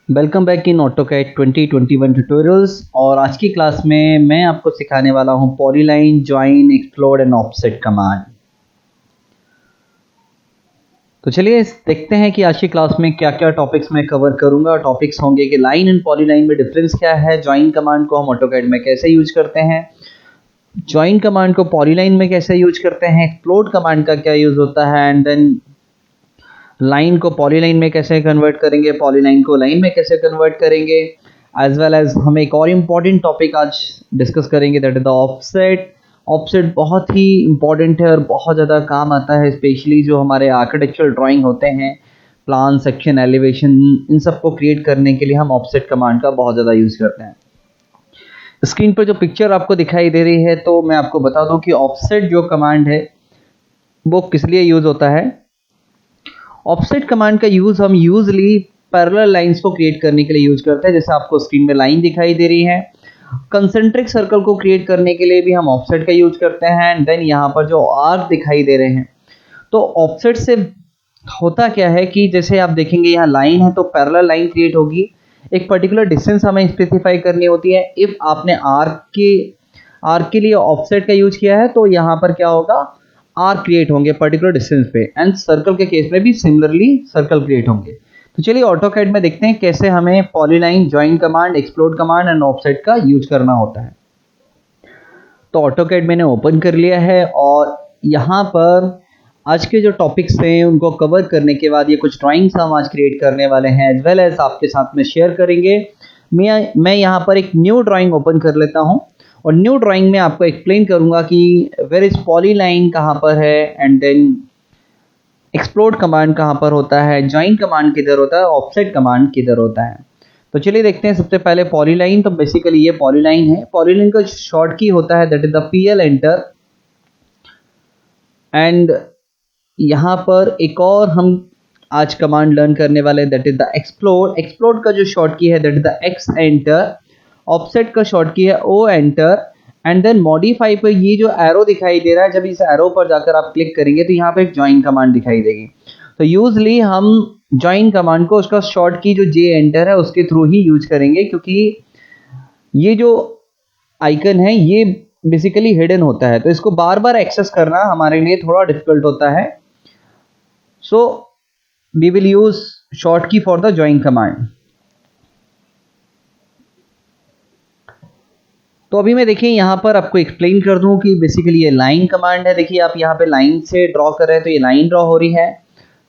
Welcome back in AutoCAD 2021 tutorials. और आज की क्लास में मैं आपको सिखाने वाला हूं polyline, join, explode and offset command. तो चलिए देखते हैं कि आज की क्लास में क्या क्या टॉपिक्स मैं कवर करूंगा। टॉपिक्स होंगे कि लाइन एंड पॉलीलाइन में डिफरेंस क्या है, जॉइन कमांड को हम ऑटोकैड में कैसे यूज करते हैं, जॉइन कमांड को पॉलीलाइन में कैसे यूज करते हैं, एक्सप्लोड कमांड का क्या यूज होता है, एंड देन लाइन को पॉलीलाइन में कैसे कन्वर्ट करेंगे, पॉलीलाइन को लाइन में कैसे कन्वर्ट करेंगे, एज वेल एज हम एक और इम्पॉर्टेंट टॉपिक आज डिस्कस करेंगे, that is the offset. Offset बहुत ही इम्पॉर्टेंट है और बहुत ज़्यादा काम आता है, स्पेशली जो हमारे आर्किटेक्चरल ड्राइंग होते हैं, प्लान, सेक्शन, एलिवेशन, इन सब को क्रिएट करने के लिए हम ऑफसेट कमांड का बहुत ज़्यादा यूज़ करते हैं। स्क्रीन पर जो पिक्चर आपको दिखाई दे रही है, तो मैं आपको बता दूं कि ऑफसेट जो कमांड है वो किस लिए यूज़ होता है। ऑफसेट कमांड का यूज हम यूजली पैरेलल लाइंस को क्रिएट करने के लिए यूज करते हैं। जैसे आपको स्क्रीन में लाइन दिखाई दे रही है, कंसेंट्रिक सर्कल को क्रिएट करने के लिए भी हम ऑफसेट का यूज करते हैं। एंड देन यहाँ पर जो आर्क दिखाई दे रहे हैं, तो ऑफसेट से होता क्या है कि जैसे आप देखेंगे यहाँ लाइन है तो पैरेलल लाइन क्रिएट होगी, एक पर्टिकुलर डिस्टेंस हमें स्पेसिफाई करनी होती है। इफ आपने आर्क के लिए ऑफसेट का यूज किया है तो यहाँ पर क्या होगा, आर्क क्रिएट होंगे पर्टिकुलर डिस्टेंस पे, एंड सर्कल के केस में भी सिमिलरली सर्कल क्रिएट होंगे। तो चलिए ऑटोकैड में देखते हैं कैसे हमें polyline, join command, explode command and offset का यूज करना होता है। तो ऑटोकैड मैंने ओपन कर लिया है और यहाँ पर आज के जो टॉपिक्स हैं उनको कवर करने के बाद ये कुछ ड्राइंग्स हम आज क्रिएट करने वाले हैं, एज वेल एज आपके साथ में शेयर करेंगे। मैं यहाँ पर एक न्यू ड्राइंग ओपन कर लेता हूँ और न्यू ड्राइंग में आपको एक्सप्लेन करूंगा कि वेयर इज पॉलीलाइन कहाँ पर है, एंड देन एक्सप्लोड कमांड कहाँ पर होता है, जॉइन कमांड किधर होता है, ऑफसेट कमांड किधर होता है। तो चलिए देखते हैं। सबसे पहले पॉलीलाइन, तो बेसिकली ये पॉलीलाइन है। पॉलीलाइन का शॉर्ट की होता है that is the PL enter. And यहाँ पर एक और हम आज कमांड लर्न करने वाले हैं, that is the explode. Explode का जो शॉर्ट की है that is the X enter. Offset का शॉर्ट की है O enter. And then modify पर ये जो एरो दिखाई दे रहा है, जब इस एरो पर जाकर आप क्लिक करेंगे तो यहाँ पे एक ज्वाइन कमांड दिखाई देगी। तो यूजली हम ज्वाइन कमांड को उसका शॉर्ट की जो जे एंटर है उसके थ्रू ही यूज करेंगे, क्योंकि ये जो आइकन है ये बेसिकली हिडन होता है, तो इसको बार बार एक्सेस करना हमारे लिए थोड़ा डिफिकल्ट होता है। So we will use short key for the join command. तो अभी मैं देखिए यहाँ पर आपको एक्सप्लेन कर दूं कि बेसिकली ये लाइन कमांड है। देखिए आप यहाँ पे लाइन से ड्रॉ कर रहे हैं तो ये लाइन ड्रॉ हो रही है।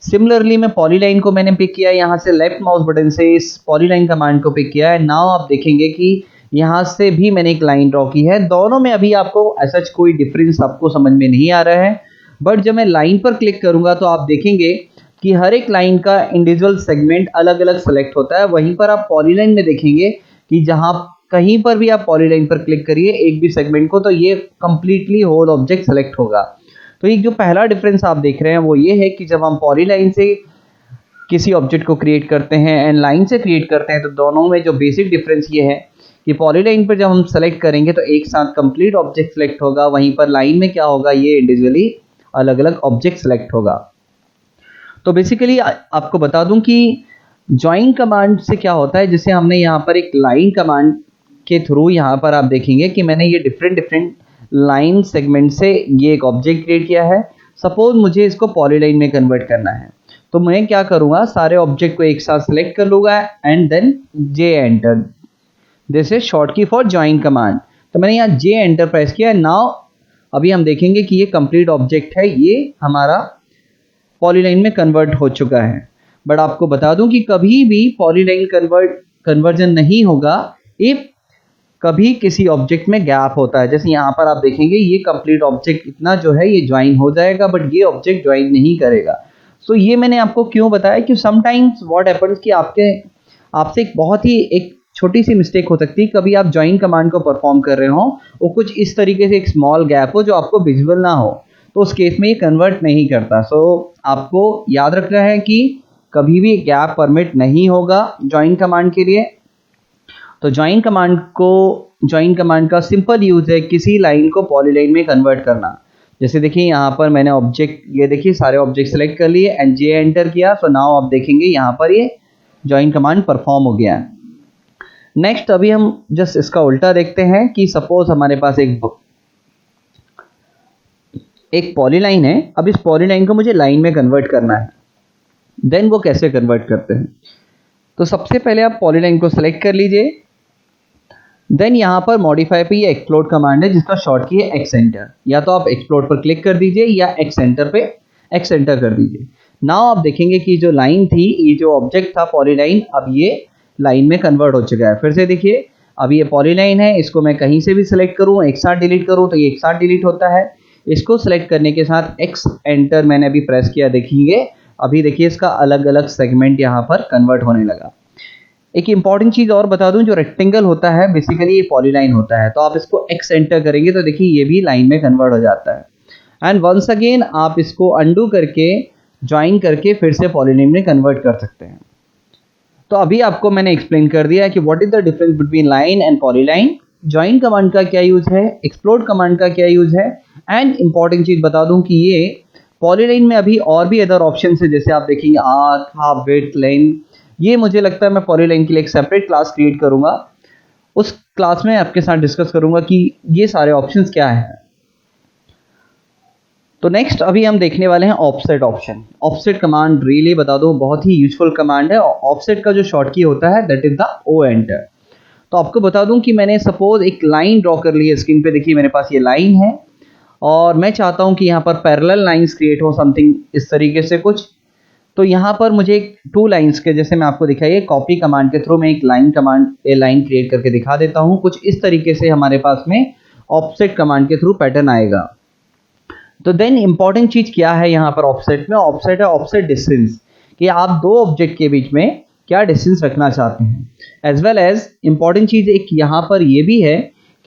सिमिलरली मैं पॉलीलाइन को मैंने पिक किया, यहाँ से लेफ्ट माउस बटन से इस पॉलीलाइन कमांड को पिक किया है। नाउ आप देखेंगे कि यहाँ से भी मैंने एक लाइन ड्रॉ की है। दोनों में अभी आपको ऐसा कोई डिफरेंस आपको समझ में नहीं आ रहा है, बट जब मैं लाइन पर क्लिक करूंगा तो आप देखेंगे कि हर एक लाइन का इंडिविजुअल सेगमेंट अलग अलग सेलेक्ट होता है। वहीं पर आप पॉलीलाइन में देखेंगे कि जहां कहीं पर भी आप पॉलीलाइन पर क्लिक करिए एक भी सेगमेंट को, तो ये कंप्लीटली होल ऑब्जेक्ट सेलेक्ट होगा। तो एक जो पहला डिफरेंस आप देख रहे हैं वो ये है कि जब हम पॉलीलाइन से किसी ऑब्जेक्ट को क्रिएट करते हैं एंड लाइन से क्रिएट करते हैं, तो दोनों में जो बेसिक डिफरेंस ये है कि पॉलीलाइन पर जब हम सेलेक्ट करेंगे तो एक साथ कंप्लीट ऑब्जेक्ट सेलेक्ट होगा, वहीं पर लाइन में क्या होगा, ये इंडिविजुअली अलग अलग ऑब्जेक्ट सेलेक्ट होगा। तो बेसिकली आपको बता दूं कि ज्वाइन कमांड से क्या होता है, जैसे हमने यहाँ पर एक लाइन कमांड के थ्रू यहाँ पर आप देखेंगे कि मैंने ये डिफरेंट लाइन सेगमेंट से ये एक ऑब्जेक्ट क्रिएट किया है। सपोज मुझे इसको पॉलीलाइन में कन्वर्ट करना है, तो मैं क्या करूँगा, सारे ऑब्जेक्ट को एक साथ सेलेक्ट कर लूँगा and then J enter, this is short key for join command. तो मैंने यहाँ जे एंटर प्रेस किया। नाउ अभी हम देखेंगे कि ये कंप्लीट ऑब्जेक्ट है, ये हमारा पॉलीलाइन में कन्वर्ट हो चुका है। बट आपको बता दूं कि कभी भी पॉलीलाइन कन्वर्जन नहीं होगा इफ कभी किसी ऑब्जेक्ट में गैप होता है। जैसे यहाँ पर आप देखेंगे ये कंप्लीट ऑब्जेक्ट इतना जो है ये ज्वाइन हो जाएगा, बट ये ऑब्जेक्ट ज्वाइन नहीं करेगा। सो ये मैंने आपको क्यों बताया कि समटाइम्स व्हाट हैपेंस कि आपसे एक बहुत ही एक छोटी सी मिस्टेक हो सकती है। कभी आप ज्वाइन कमांड को परफॉर्म कर रहे हो, वो कुछ इस तरीके से एक स्मॉल गैप हो जो आपको विजुअल ना हो, तो उस केस में ये कन्वर्ट नहीं करता। सो आपको याद रखना है कि कभी भी गैप परमिट नहीं होगा ज्वाइन कमांड के लिए। तो ज्वाइन कमांड का सिंपल यूज है किसी लाइन को पॉलीलाइन में कन्वर्ट करना। जैसे देखिए यहाँ पर मैंने ऑब्जेक्ट, ये देखिए सारे ऑब्जेक्ट सेलेक्ट कर लिए एंड जे एंटर किया। सो नाउ आप देखेंगे यहाँ पर ये ज्वाइन कमांड परफॉर्म हो गया है। नेक्स्ट अभी हम जस्ट इसका उल्टा देखते हैं कि सपोज हमारे पास एक पॉलीलाइन है। अब इस पॉलीलाइन को मुझे लाइन में कन्वर्ट करना है। देन वो कैसे कन्वर्ट करते हैं, तो सबसे पहले आप पॉलीलाइन को सिलेक्ट कर लीजिए। देन यहाँ पर मॉडिफाई पे ये एक्सप्लोड कमांड है जिसका शॉर्ट की है एक्स एंटर। या तो आप एक्सप्लोड पर क्लिक कर दीजिए या एक्स एंटर पे एक्स एंटर कर दीजिए। नाउ आप देखेंगे कि जो लाइन थी, ये जो ऑब्जेक्ट था पॉलीलाइन, अब ये लाइन में कन्वर्ट हो चुका है। फिर से देखिए, अब ये पॉलीलाइन है, इसको मैं कहीं से भी सिलेक्ट करूँ, एक साथ डिलीट करूँ तो ये एक साथ डिलीट होता है। इसको सिलेक्ट करने के साथ एक्स एंटर मैंने अभी प्रेस किया, देखेंगे अभी देखिए इसका अलग अलग सेगमेंट यहाँ पर कन्वर्ट होने लगा। एक इंपॉर्टेंट चीज़ और बता दूं, जो रेक्टेंगल होता है बेसिकली ये पॉलीलाइन होता है, तो आप इसको एक्स एंटर करेंगे तो देखिए ये भी लाइन में कन्वर्ट हो जाता है। एंड वंस अगेन आप इसको अंडू करके ज्वाइन करके फिर से पॉलीलाइन में कन्वर्ट कर सकते हैं। तो अभी आपको मैंने एक्सप्लेन कर दिया है कि what is the difference between line and polyline, join command का क्या यूज है, एक्सप्लोड कमांड का क्या यूज है। एंड इंपॉर्टेंट चीज़ बता दूं कि ये पॉलीलाइन में अभी और भी अदर ऑप्शन है, जैसे आप देखेंगे आर्क, हाफ विड्थ, लेंथ। ये मुझे लगता है मैं पॉलीलाइन के लिए एक सेपरेट क्लास क्रिएट करूंगा। उस क्लास में आपके साथ डिस्कस करूंगा कि ये सारे ऑप्शंस क्या हैं। तो नेक्स्ट अभी हम देखने वाले हैं offset option. Offset command really बता दो बहुत ही यूजफुल कमांड है। ऑफसेट का जो शॉर्ट की होता है that is the O enter. तो आपको बता दूं कि मैंने सपोज एक लाइन ड्रॉ कर ली है स्क्रीन पे, देखिए मेरे पास ये लाइन है और मैं चाहता हूं कि यहाँ पर पैरेलल लाइंस क्रिएट हो, समथिंग इस तरीके से कुछ। तो यहाँ पर मुझे एक 2 लाइंस के, जैसे मैं आपको दिखाइए कॉपी कमांड के थ्रू मैं एक लाइन क्रिएट करके दिखा देता हूँ। कुछ इस तरीके से हमारे पास में ऑफसेट कमांड के थ्रू पैटर्न आएगा। तो देन इंपॉर्टेंट चीज क्या है यहाँ पर ऑफसेट में, ऑफसेट है ऑफसेट डिस्टेंस, कि आप दो ऑब्जेक्ट के बीच में क्या डिस्टेंस रखना चाहते हैं। एज वेल एज इंपॉर्टेंट चीज एक यहाँ पर ये भी है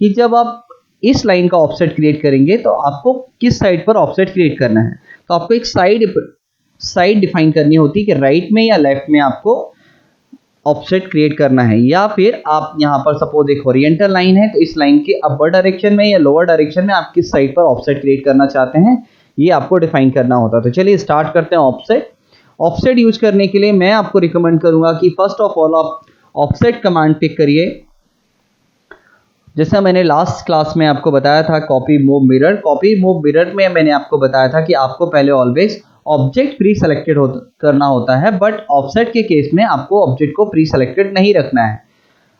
कि जब आप इस लाइन का ऑफसेट क्रिएट करेंगे तो आपको किस साइड पर ऑफसेट क्रिएट करना है। तो आपको एक साइड डिफाइन करनी होती है कि राइट में या लेफ्ट में आपको ऑफसेट क्रिएट करना है, या फिर आप यहाँ पर सपोज एक हॉरिजॉन्टल लाइन है तो इस लाइन के अपर डायरेक्शन में या लोअर डायरेक्शन में आप किस साइड पर ऑफसेट क्रिएट करना चाहते हैं, ये आपको डिफाइन करना होता है। तो चलिए स्टार्ट करते हैं ऑफसेट। ऑफसेट यूज करने के लिए मैं आपको रिकमेंड करूंगा कि फर्स्ट ऑफ ऑल आप ऑफसेट कमांड पिक करिए। जैसा मैंने लास्ट क्लास में आपको बताया था copy move mirror, copy move mirror में मैंने आपको बताया था कि आपको पहले ऑलवेज ऑब्जेक्ट प्री सेलेक्टेड करना होता है, बट ऑफसेट के केस में आपको ऑब्जेक्ट को प्री सेलेक्टेड नहीं रखना है।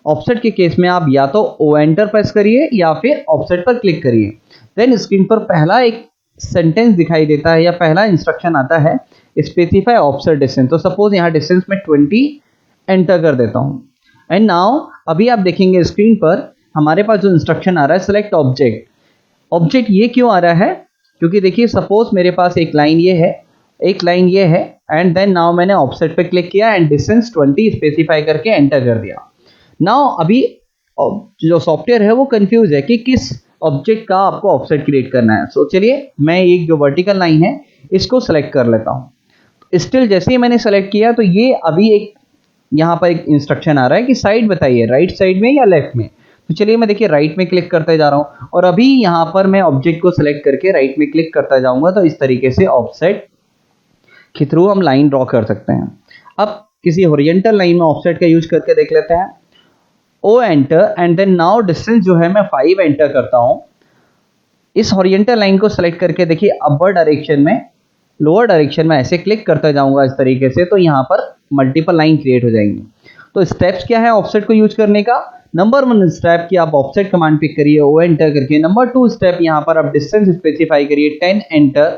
ऑफसेट के केस में आप या तो ओ एंटर प्रेस करिए या फिर ऑफसेट पर क्लिक करिए। देन स्क्रीन पर पहला एक सेंटेंस दिखाई देता है या पहला इंस्ट्रक्शन आता है स्पेसिफाई ऑफसेट डिस्टेंस। तो सपोज यहाँ डिस्टेंस में 20 एंटर कर देता हूँ। एंड नाउ अभी आप देखेंगे स्क्रीन पर हमारे पास जो इंस्ट्रक्शन आ रहा है सिलेक्ट ऑब्जेक्ट। ऑब्जेक्ट ये क्यों आ रहा है, क्योंकि देखिए सपोज मेरे पास एक लाइन ये है, एक लाइन ये है, एंड देन नाउ मैंने ऑफसेट पे क्लिक किया एंड डिस्टेंस 20 स्पेसिफाई करके एंटर कर दिया। नाउ अभी जो सॉफ्टवेयर है वो कंफ्यूज है कि किस ऑब्जेक्ट का आपको ऑफसेट क्रिएट करना है। सो चलिए मैं एक जो वर्टिकल लाइन है इसको सेलेक्ट कर लेता हूँ। स्टिल जैसे ही मैंने सेलेक्ट किया तो ये अभी एक यहाँ पर एक इंस्ट्रक्शन आ रहा है कि साइड बताइए, राइट साइड में या लेफ्ट में। तो चलिए मैं देखिए राइट में क्लिक करते जा रहा हूँ और अभी यहाँ पर मैं ऑब्जेक्ट को सिलेक्ट करके राइट में क्लिक करता जाऊंगा। तो इस तरीके से ऑफसेट के थ्रू हम लाइन ड्रॉ कर सकते हैं। अब किसी हॉरिजॉन्टल लाइन में ऑफसेट का यूज करके देख लेते हैं। O enter and then now distance जो है मैं 5 एंटर करता हूं। इस हॉरिजॉन्टल लाइन को सेलेक्ट करके देखिए अपर डायरेक्शन में, लोअर डायरेक्शन में ऐसे क्लिक करता जाऊंगा इस तरीके से, तो यहाँ पर मल्टीपल लाइन क्रिएट हो जाएंगी। तो स्टेप्स क्या है ऑफसेट को यूज करने का। नंबर 1 स्टेप कि आप ऑफसेट कमांड पिक करिए ओ एंटर करके। नंबर 2 स्टेप यहाँ पर आप डिस्टेंस स्पेसिफाई करिए 10 एंटर।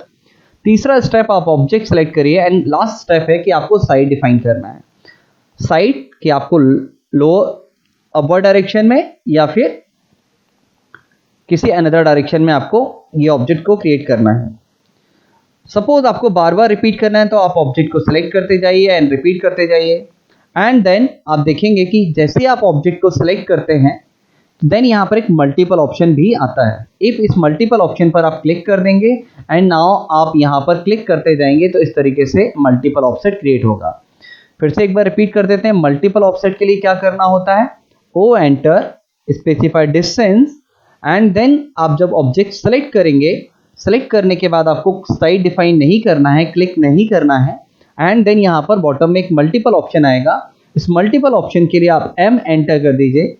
तीसरा स्टेप आप ऑब्जेक्ट सेलेक्ट करिए एंड लास्ट स्टेप है कि आपको साइड डिफाइन करना है। साइड कि आपको लोअर अपर डायरेक्शन में या फिर किसी अनदर डायरेक्शन में आपको ये ऑब्जेक्ट को क्रिएट करना है। सपोज आपको बार बार रिपीट करना है तो आप ऑब्जेक्ट को सिलेक्ट करते जाइए एंड रिपीट करते जाइए। एंड देन आप देखेंगे कि जैसे आप ऑब्जेक्ट को सिलेक्ट करते हैं देन यहाँ पर एक मल्टीपल ऑप्शन भी आता है। इफ इस मल्टीपल ऑप्शन पर आप क्लिक कर देंगे एंड नाउ आप यहाँ पर क्लिक करते जाएंगे तो इस तरीके से मल्टीपल ऑफसेट क्रिएट होगा। फिर से एक बार रिपीट कर देते हैं। मल्टीपल ऑफसेट के लिए क्या करना होता है, O enter, specify distance and then आप जब ऑब्जेक्ट सेलेक्ट करेंगे, सेलेक्ट करने के बाद आपको साइड डिफाइन नहीं करना है, क्लिक नहीं करना है। एंड देन यहाँ पर बॉटम में एक मल्टीपल ऑप्शन आएगा इस मल्टीपल ऑप्शन के लिए आप M एंटर कर दीजिए।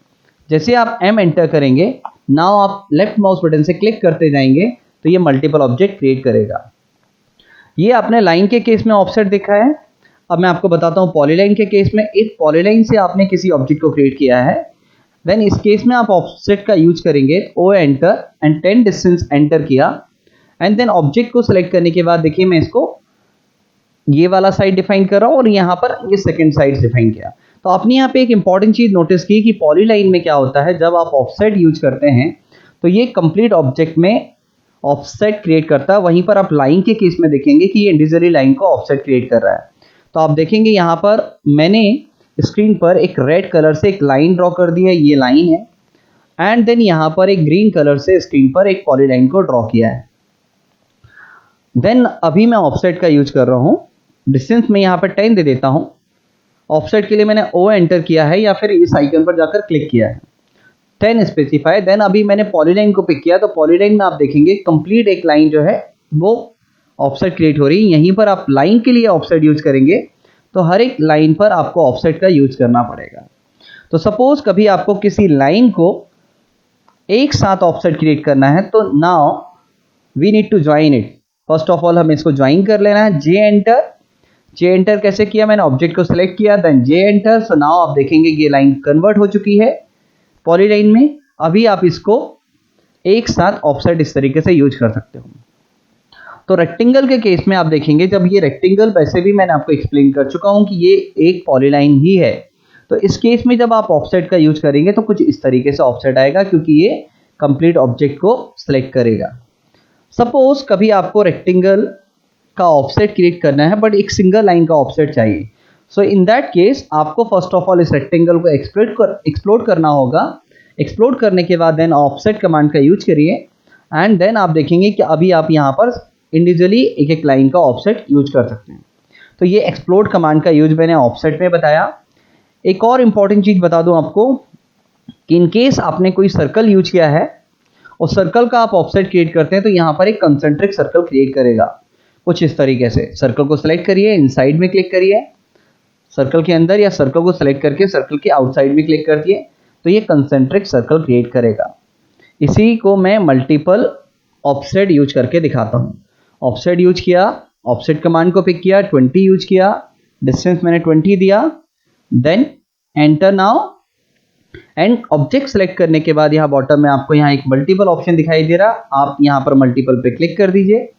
जैसे आप M एंटर करेंगे, नाउ आप लेफ्ट माउस बटन से क्लिक करते जाएंगे तो ये मल्टीपल ऑब्जेक्ट क्रिएट करेगा। ये आपने लाइन के केस में ऑफसेट देखा है। अब मैं आपको बताता हूँ पॉलीलाइन के केस में, एक पॉलीलाइन से आपने किसी ऑब्जेक्ट को क्रिएट किया है, देन इस केस में आप ऑफसेट का यूज करेंगे। O enter and 10 distance enter किया एंड देन ऑब्जेक्ट को सिलेक्ट करने के बाद देखिए मैं इसको ये वाला साइड डिफाइन कर रहा हूँ और यहाँ पर ये सेकंड साइड डिफाइन किया। तो आपने यहाँ पे एक इंपॉर्टेंट चीज नोटिस की कि पॉलीलाइन में क्या होता है, जब आप ऑफसेट यूज करते हैं तो ये कंप्लीट ऑब्जेक्ट में ऑफसेट क्रिएट करता है। वहीं पर आप लाइन के केस में देखेंगे कि ये इंडिविजुअली लाइन को ऑफसेट क्रिएट कर रहा है। तो आप देखेंगे यहाँ पर मैंने स्क्रीन पर एक रेड कलर से एक लाइन ड्रॉ कर दी है, ये लाइन है, एंड देन यहाँ पर एक ग्रीन कलर से स्क्रीन पर एक पॉलीलाइन को ड्रॉ किया है। देन अभी मैं ऑफसेट का यूज कर रहा हूँ। डिस्टेंस में यहाँ पर 10 दे देता हूँ। ऑफसेट के लिए मैंने O एंटर किया है या फिर इस आइकन पर जाकर क्लिक किया है, 10 स्पेसिफाई। देन अभी मैंने पॉलीलाइन को पिक किया, तो पॉलीलाइन में आप देखेंगे कंप्लीट एक लाइन जो है वो ऑफसेट क्रिएट हो रही है। यहीं पर आप लाइन के लिए ऑफसेट यूज करेंगे तो हर एक लाइन पर आपको ऑफसेट का यूज करना पड़ेगा। तो सपोज कभी आपको किसी लाइन को एक साथ ऑफसेट क्रिएट करना है तो now we need to join it. First of all हमें इसको ज्वाइन कर लेना है। जे एंटर कैसे किया, मैंने ऑब्जेक्ट को सिलेक्ट किया, then J enter. So now आप देखेंगे ये लाइन कन्वर्ट हो चुकी है पॉलीलाइन में। अभी आप इसको एक साथ ऑफसेट इस तरीके से यूज कर सकते हो। तो रेक्टेंगल के केस में आप देखेंगे, जब ये रेक्टेंगल वैसे भी मैंने आपको एक्सप्लेन कर चुका हूं कि ये एक पॉलीलाइन ही है, तो इस केस में जब आप ऑफसेट का यूज करेंगे तो कुछ इस तरीके से ऑफसेट आएगा क्योंकि ये कंप्लीट ऑब्जेक्ट को सिलेक्ट करेगा। सपोज कभी आपको रेक्टेंगल का ऑफसेट क्रिएट करना है बट एक सिंगल लाइन का ऑफसेट चाहिए। सो इन दैट केस आपको फर्स्ट ऑफ ऑल इस रेक्टेंगल को एक्सप्लोड करना होगा। एक्सप्लोड करने के बाद देन ऑफसेट कमांड का यूज करिए एंड देन आप देखेंगे कि अभी आप यहाँ पर इंडिविजुअली एक एक लाइन का ऑफसेट यूज कर सकते हैं। तो ये एक्सप्लोड कमांड का यूज मैंने ऑफसेट में बताया। एक और इंपॉर्टेंट चीज बता दूं आपको कि इन केस आपने कोई सर्कल यूज किया है और सर्कल का आप ऑफसेट क्रिएट करते हैं तो यहाँ पर एक कंसेंट्रिक सर्कल क्रिएट करेगा कुछ इस तरीके से। सर्कल को सिलेक्ट करिए, इनसाइड में क्लिक करिए सर्कल के अंदर, या सर्कल को सिलेक्ट करके सर्कल के आउटसाइड में क्लिक कर दिए तो ये कंसेंट्रिक सर्कल क्रिएट करेगा। इसी को मैं मल्टीपल ऑफसेट यूज करके दिखाता हूँ। ऑफसेट यूज किया, ऑफसेट कमांड को पिक किया, 20 यूज किया, डिस्टेंस मैंने 20 दिया, then enter now. And object select करने के बाद यहाँ बॉटम में आपको यहाँ एक मल्टीपल ऑप्शन दिखाई दे रहा, आप यहाँ पर मल्टीपल पे क्लिक कर दीजिए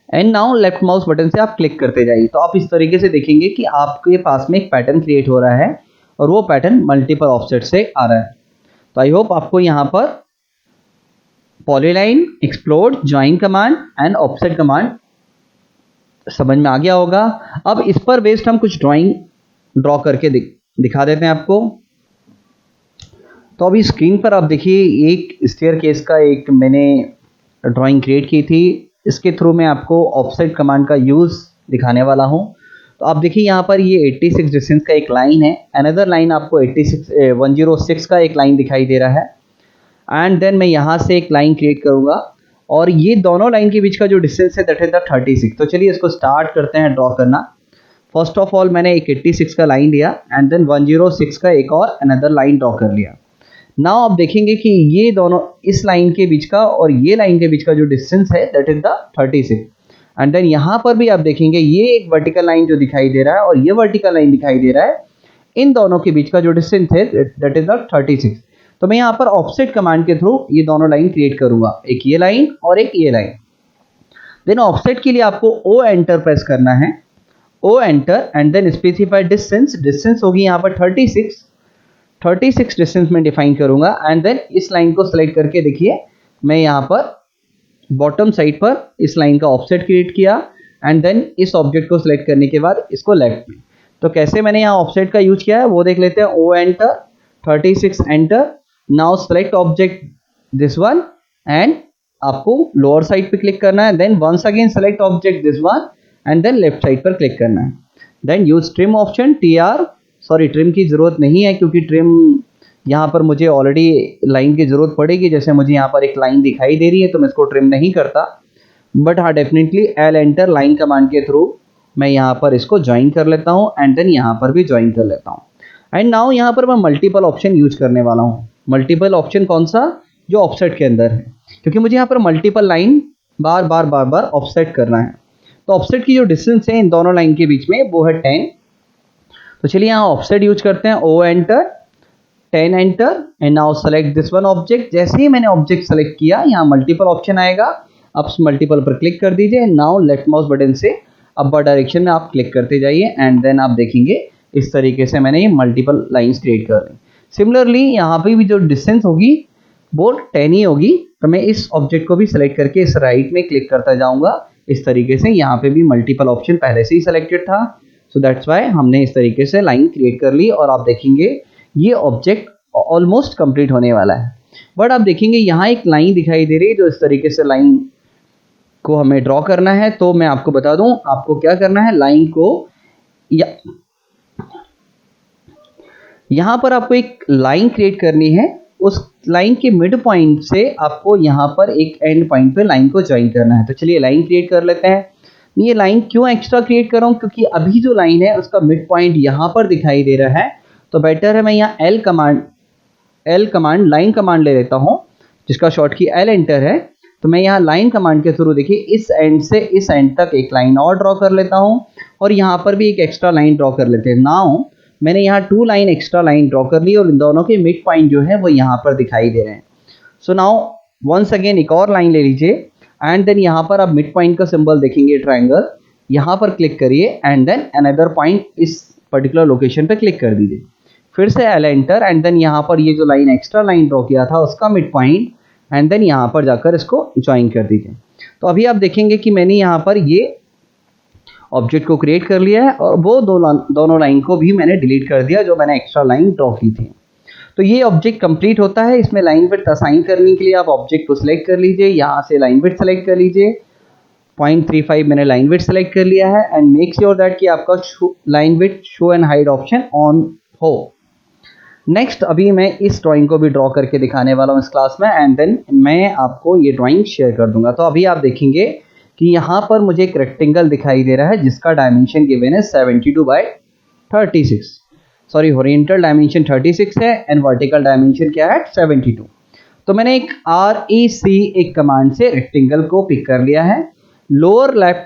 and now left mouse button से आप क्लिक करते जाइए। तो आप इस तरीके से देखेंगे कि आपके पास में एक पैटर्न क्रिएट हो रहा है और वो पैटर्न मल्टीपल ऑफसेट से आ रहा है। तो आई होप आपको यहाँ पर polyline, explode, join command and offset command समझ में आ गया होगा। अब इस पर बेस्ड हम कुछ ड्रॉ करके दिखा देते हैं आपको। तो अभी स्क्रीन पर आप देखिए एक स्टेयरकेस का एक मैंने ड्राइंग क्रिएट की थी। इसके थ्रू मैं आपको ऑफसेट कमांड का यूज दिखाने वाला हूं। तो आप देखिए यहाँ पर ये 86 डिस्टेंस का एक लाइन है, अनदर लाइन आपको 106 का एक लाइन दिखाई दे रहा है एंड देन मैं यहाँ से एक लाइन क्रिएट करूँगा और ये दोनों लाइन के बीच का जो डिस्टेंस है दैट इज द 36। तो चलिए इसको स्टार्ट करते हैं ड्रॉ करना। फर्स्ट ऑफ ऑल मैंने एक 86 का लाइन लिया एंड देन 106 का एक और अनदर लाइन ड्रॉ कर लिया। नाउ आप देखेंगे कि ये दोनों इस लाइन के बीच का और ये लाइन के बीच का जो डिस्टेंस है that is the 36 and then यहाँ पर भी आप देखेंगे ये एक वर्टिकल लाइन जो दिखाई दे रहा है और ये वर्टिकल लाइन दिखाई दे रहा है, इन दोनों के बीच का जो डिस्टेंस है दैट इज द 36। तो मैं यहाँ पर ऑफसेट कमांड के थ्रू ये दोनों लाइन क्रिएट करूंगा, एक ये लाइन और एक ये लाइन। देन ऑफसेट के लिए आपको O एंटर प्रेस करना है, O enter and then specify distance. Distance होगी यहाँ पर 36 डिस्टेंस में डिफाइन करूंगा एंड देन इस लाइन को सिलेक्ट करके देखिए मैं यहाँ पर बॉटम साइड पर इस लाइन का ऑफसेट क्रिएट किया एंड देन इस ऑब्जेक्ट को सिलेक्ट करने के बाद इसको लेफ्ट में। तो कैसे मैंने यहाँ ऑफसेट का यूज किया है वो देख लेते हैं। O enter, 36 enter, now select object this one and आपको लोअर साइड पे क्लिक करना है, then once again select object this one and then left side पर क्लिक करना है। Then use trim option, trim की जरूरत नहीं है क्योंकि ट्रिम यहाँ पर मुझे ऑलरेडी लाइन की जरूरत पड़ेगी। जैसे मुझे यहाँ पर एक लाइन दिखाई दे रही है तो मैं इसको ट्रिम नहीं करता, बट हाँ definitely L enter line command के थ्रू मैं यहाँ पर इसको ज्वाइन कर लेता हूँ एंड देन यहाँ पर भी ज्वाइन कर लेता हूँ। एंड नाउ यहाँ पर मैं मल्टीपल ऑप्शन यूज करने वाला हूँ। मल्टीपल ऑप्शन कौन सा? जो ऑफसेट के अंदर है, क्योंकि मुझे यहाँ पर मल्टीपल लाइन बार बार ऑफसेट करना है। तो ऑफसेट की जो डिस्टेंस है इन दोनों लाइन के बीच में वो है 10। तो चलिए यहाँ ऑफसेट यूज करते हैं। O enter, 10 enter and now select this one object. जैसे ही मैंने ऑब्जेक्ट सेलेक्ट किया यहाँ मल्टीपल ऑप्शन आएगा, आप मल्टीपल पर क्लिक कर दीजिए। नाउ लेफ्ट माउस बटन से अपर डायरेक्शन में आप क्लिक करते जाइए एंड देन आप देखेंगे इस तरीके से मैंने ये मल्टीपल लाइंस क्रिएट कर ली। सिमिलरली यहाँ पे भी जो डिस्टेंस होगी वो 10 ही होगी। तो मैं इस ऑब्जेक्ट को भी सिलेक्ट करके इस राइट में क्लिक करता जाऊंगा इस तरीके से। यहाँ पे भी मल्टीपल ऑप्शन पहले से ही सिलेक्टेड था, सो दैट्स वाई हमने इस तरीके से लाइन क्रिएट कर ली। और आप देखेंगे ये ऑब्जेक्ट ऑलमोस्ट कंप्लीट होने वाला है। बट आप देखेंगे यहाँ एक लाइन दिखाई दे रही है, जो इस तरीके से लाइन को हमें ड्रॉ करना है। तो मैं आपको बता दूं आपको क्या करना है। लाइन को यहाँ पर आपको एक लाइन क्रिएट करनी है। उस लाइन के मिड पॉइंट से आपको यहाँ पर एक एंड पॉइंट पे लाइन को ज्वाइन करना है। तो चलिए लाइन क्रिएट कर लेते हैं। ये लाइन क्यों एक्स्ट्रा क्रिएट कर रहा हूँ? क्योंकि अभी जो लाइन है उसका मिड पॉइंट यहाँ पर दिखाई दे रहा है। तो बेटर है मैं यहाँ एल कमांड लाइन कमांड ले लेता हूँ, जिसका शॉर्ट की एल एंटर है। तो मैं यहाँ लाइन कमांड के थ्रू देखिए इस एंड से इस एंड तक एक लाइन और ड्रॉ कर लेता हूँ और यहाँ पर भी एक एक्स्ट्रा लाइन ड्रॉ कर लेते हैं। नाउ मैंने यहाँ 2 लाइन एक्स्ट्रा लाइन ड्रॉ कर ली और इन दोनों के मिड पॉइंट जो है वो यहाँ पर दिखाई दे रहे हैं। सो नाउ वंस अगेन एक और लाइन ले लीजिए एंड देन यहाँ पर आप मिड पॉइंट का सिंबल देखेंगे ट्राइंगल, यहाँ पर क्लिक करिए एंड देन अनदर पॉइंट इस पर्टिकुलर लोकेशन पे क्लिक कर दीजिए। फिर से एल एंटर एंड देन यहाँ पर ये जो लाइन एक्स्ट्रा लाइन ड्रॉ किया था उसका मिड पॉइंट एंड देन यहाँ पर जाकर इसको ज्वाइन कर दीजिए। तो अभी आप देखेंगे कि मैंने यहाँ पर ये ऑब्जेक्ट को क्रिएट कर लिया है और वो दोनों लाइन को भी मैंने डिलीट कर दिया जो मैंने एक्स्ट्रा लाइन ड्रॉ की थी। तो ये ऑब्जेक्ट कंप्लीट होता है। इसमें लाइन विड्थ असाइन करने के लिए आप ऑब्जेक्ट को सिलेक्ट कर लीजिए, यहाँ से लाइन विड्थ सेलेक्ट कर लीजिए। 0.35 मैंने लाइन विड्थ सेलेक्ट कर लिया है एंड मेक श्योर दैट कि आपका line width show and hide option on हो। नेक्स्ट अभी मैं इस ड्राइंग को भी ड्रॉ करके दिखाने वाला हूँ इस क्लास में एंड देन मैं आपको ये ड्राइंग शेयर कर दूंगा। तो अभी आप देखेंगे कि यहाँ पर मुझे एक रेक्टेंगल दिखाई दे रहा है जिसका डायमेंशन गिवन है 72/36। सॉरी, हॉरिजॉन्टल डायमेंशन 36 है एंड वर्टिकल डायमेंशन क्या है 72। तो मैंने एक REC एक कमांड से रेक्टेंगल को पिक कर लिया है। लोअर लेफ्ट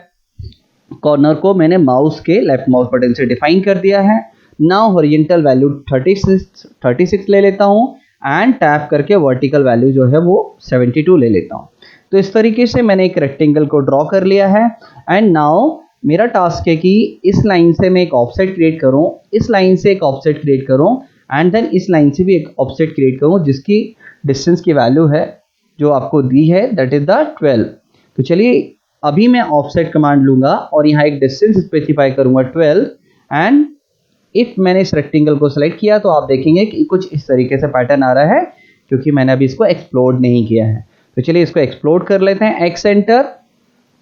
कॉर्नर को मैंने माउस के लेफ्ट माउस बटन से डिफाइन कर दिया है। नाउ हॉरिजॉन्टल वैल्यू 36 ले लेता हूँ एंड टैप करके वर्टिकल वैल्यू जो है वो 72 ले लेता हूँ। तो इस तरीके से मैंने एक रेक्टेंगल को ड्रॉ कर लिया है एंड नाउ मेरा टास्क है कि इस लाइन से मैं एक ऑफसेट क्रिएट करूं, इस लाइन से एक ऑफसेट क्रिएट करूं एंड देन इस लाइन से भी एक ऑफसेट क्रिएट करूं जिसकी डिस्टेंस की वैल्यू है जो आपको दी है दैट इज द 12। तो चलिए अभी मैं ऑफसेट कमांड लूंगा और यहाँ एक डिस्टेंस स्पेसिफाई करूंगा 12 एंड इफ मैंने इस रेक्टेंगल को सिलेक्ट किया तो आप देखेंगे कि कुछ इस तरीके से पैटर्न आ रहा है क्योंकि मैंने अभी इसको एक्सप्लोड नहीं किया है। तो चलिए इसको एक्सप्लोड कर लेते हैं। X enter,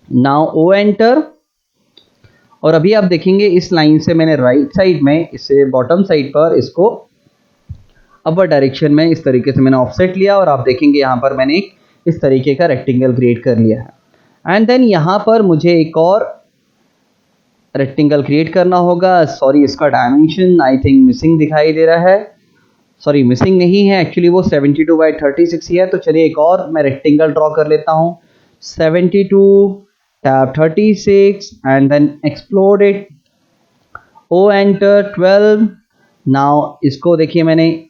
now O enter और अभी आप देखेंगे इस लाइन से मैंने राइट साइड में इसे बॉटम साइड पर इसको अपर डायरेक्शन में इस तरीके से मैंने ऑफसेट लिया और आप देखेंगे यहाँ पर मैंने एक इस तरीके का रेक्टेंगल क्रिएट कर लिया है एंड देन यहाँ पर मुझे एक और रेक्टेंगल क्रिएट करना होगा। सॉरी, इसका डायमेंशन आई थिंक मिसिंग दिखाई दे रहा है। सॉरी, मिसिंग नहीं है, एक्चुअली वो 72/36 ही है। तो चलिए एक और मैं रेक्टेंगल ड्रॉ कर लेता हूँ। 72 tab 36 and then explode it, O enter 12। Now इसको देखिए मैंने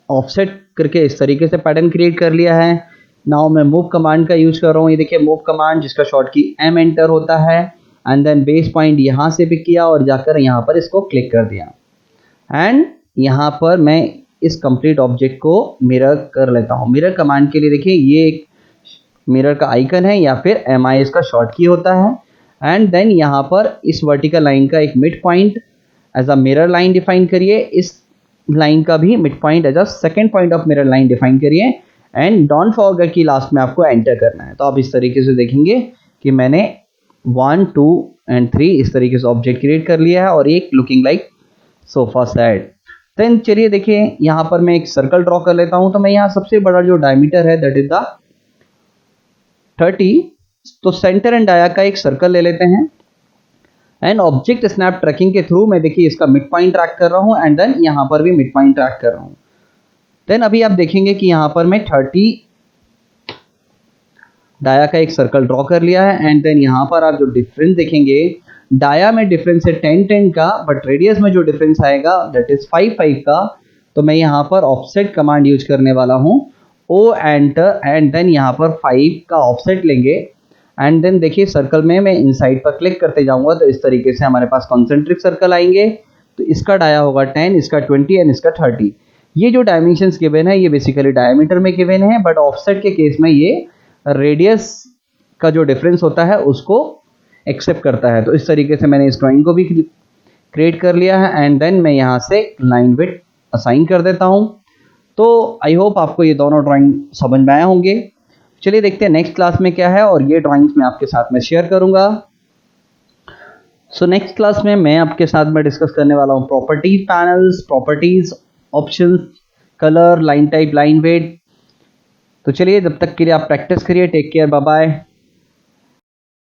ऑफसेट करके इस तरीके से पैटर्न क्रिएट कर लिया है। नाउ मैं मूव कमांड का यूज कर रहा हूँ। ये देखिए मूव कमांड जिसका शॉर्ट की M एंटर होता है एंड देन बेस पॉइंट यहाँ से पिक किया और जाकर यहाँ पर इसको क्लिक कर दिया एंड यहाँ पर मैं इस कंप्लीट ऑब्जेक्ट को मिरर कर लेता हूँ। मिरर कमांड के लिए देखिए ये एक मिरर का आइकन है या फिर MI इसका शॉर्ट की होता है एंड देन यहाँ पर इस वर्टिकल लाइन का एक mid point as a mirror line define करिए। इस लाइन का भी mid point as a second point of mirror line define करिए एंड डोंट फॉरगेट कि लास्ट में आपको एंटर करना है। तो आप इस तरीके से देखेंगे कि मैंने 1, 2 एंड 3 इस तरीके से ऑब्जेक्ट क्रिएट कर लिया है और एक looking like sofa set. Then चलिए देखिए यहाँ पर मैं एक सर्कल ड्रॉ कर लेता हूँ। तो मैं यहाँ सबसे बड़ा जो डायमीटर है दैट इज द 30। तो सेंटर एंड डाया का एक सर्कल ले लेते हैं एंड ऑब्जेक्ट स्नैप ट्रैकिंग के थ्रू मैं देखिए इसका मिड पॉइंट ट्रैक कर रहा हूँ एंड देन यहाँ पर भी मिड पॉइंट ट्रैक कर रहा हूँ। देन अभी आप देखेंगे कि यहाँ पर मैं 30 डाया का एक सर्कल ड्रॉ कर लिया है एंड देन यहाँ पर आप जो डिफरेंस देखेंगे, डाया में डिफरेंस है 10-10 का, बट रेडियस में जो डिफरेंस आएगा दैट इज 5-5 का। तो मैं यहाँ पर ऑफसेट कमांड यूज करने वाला हूँ, ओ एंटर एंड देन यहाँ पर 5 का ऑफसेट लेंगे एंड देन देखिए सर्कल में मैं इनसाइड पर क्लिक करते जाऊंगा तो इस तरीके से हमारे पास कॉन्सेंट्रिक सर्कल आएंगे। तो इसका डाया होगा 10, इसका 20 एंड इसका 30। ये जो डायमेंशंस गिवन है ये बेसिकली डायमीटर में गिवन है, बट ऑफसेट के केस में ये रेडियस का जो डिफरेंस होता है उसको एक्सेप्ट करता है। तो इस तरीके से मैंने इस ड्राइंग को भी क्रिएट कर लिया है एंड देन मैं यहाँ से लाइन विड्थ असाइन कर देता हूँ। तो आई होप आपको ये दोनों ड्राइंग समझ में आए होंगे। चलिए देखते हैं नेक्स्ट क्लास में क्या है और ये ड्राइंग्स मैं आपके साथ में शेयर करूंगा। सो नेक्स्ट क्लास में मैं आपके साथ में डिस्कस करने वाला हूँ properties panels, properties, options, colour, line type, line weight. तो चलिए जब तक के लिए आप प्रैक्टिस करिए। Take care, bye bye.